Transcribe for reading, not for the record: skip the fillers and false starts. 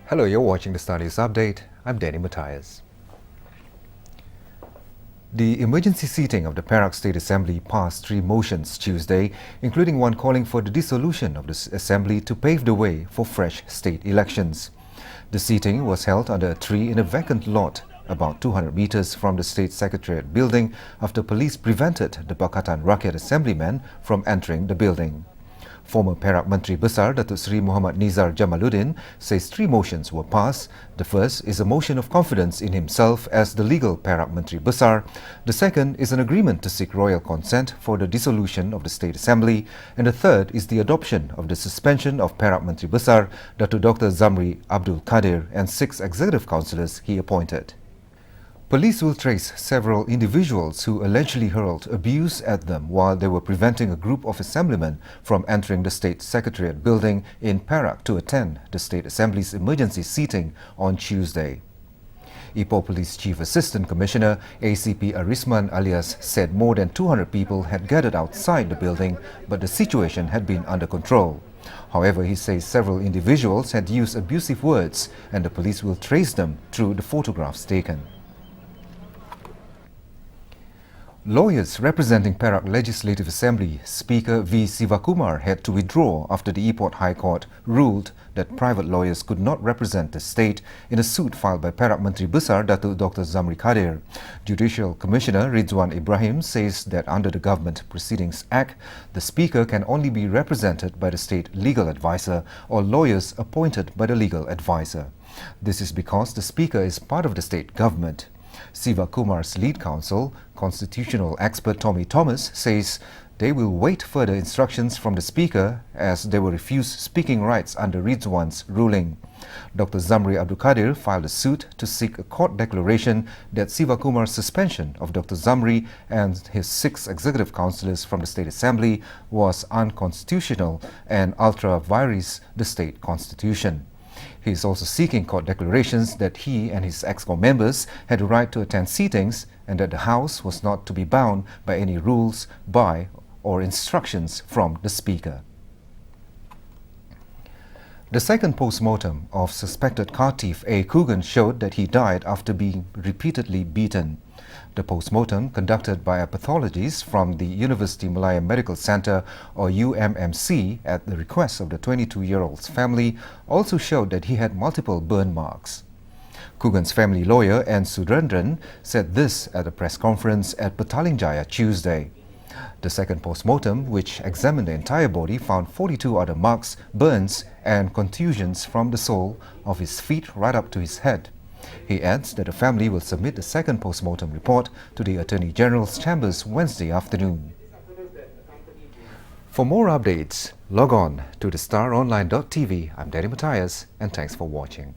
Hello, you're watching the Star News Update. I'm Dany Matias. The emergency seating of the Perak State Assembly passed 3 motions Tuesday, including one calling for the dissolution of the Assembly to pave the way for fresh state elections. The seating was held under a tree in a vacant lot about 200 meters from the State Secretariat building after police prevented the Pakatan Rakyat Assemblyman from entering the building. Former Perak Menteri Besar Datuk Seri Muhammad Nizar Jamaluddin says 3 motions were passed. The first is a motion of confidence in himself as the legal Perak Menteri Besar. The second is an agreement to seek royal consent for the dissolution of the State Assembly. And the third is the adoption of the suspension of Perak Menteri Besar Datuk Dr. Zamri Abdul Kadir and 6 executive councillors he appointed. Police will trace several individuals who allegedly hurled abuse at them while they were preventing a group of assemblymen from entering the State Secretariat building in Perak to attend the State Assembly's emergency seating on Tuesday. Ipoh Police Chief Assistant Commissioner ACP Arisman Alias said more than 200 people had gathered outside the building, but the situation had been under control. However, he says several individuals had used abusive words and the police will trace them through the photographs taken. Lawyers representing Perak Legislative Assembly Speaker V Sivakumar had to withdraw after the Ipoh High Court ruled that private lawyers could not represent the state in a suit filed by Perak Menteri Besar Datuk Dr. Zamri Kadir. Judicial Commissioner Ridwan Ibrahim says that under the Government Proceedings Act, the Speaker can only be represented by the state legal advisor or lawyers appointed by the legal advisor. This is because the Speaker is part of the state government. Sivakumar's lead counsel, constitutional expert Tommy Thomas, says they will wait further instructions from the Speaker as they will refuse speaking rights under Ridwan's ruling. Dr. Zamri Abdul Kadir filed a suit to seek a court declaration that Sivakumar's suspension of Dr. Zamri and his 6 executive councillors from the State Assembly was unconstitutional and ultra vires the state constitution. He is also seeking court declarations that he and his EXCO members had the right to attend seatings and that the House was not to be bound by any rules by or instructions from the Speaker. The second post-mortem of suspected car thief A. Kugans showed that he died after being repeatedly beaten. The post-mortem, conducted by a pathologist from the University Malaya Medical Centre or UMMC at the request of the 22-year-old's family, also showed that he had multiple burn marks. Kugans' family lawyer N. Sudrendran said this at a press conference at Petaling Jaya Tuesday. The second post-mortem, which examined the entire body, found 42 other marks, burns and contusions from the sole of his feet right up to his head. He adds that the family will submit the second post-mortem report to the Attorney General's chambers Wednesday afternoon. For more updates, log on to thestaronline.tv. I'm Dany Matias and thanks for watching.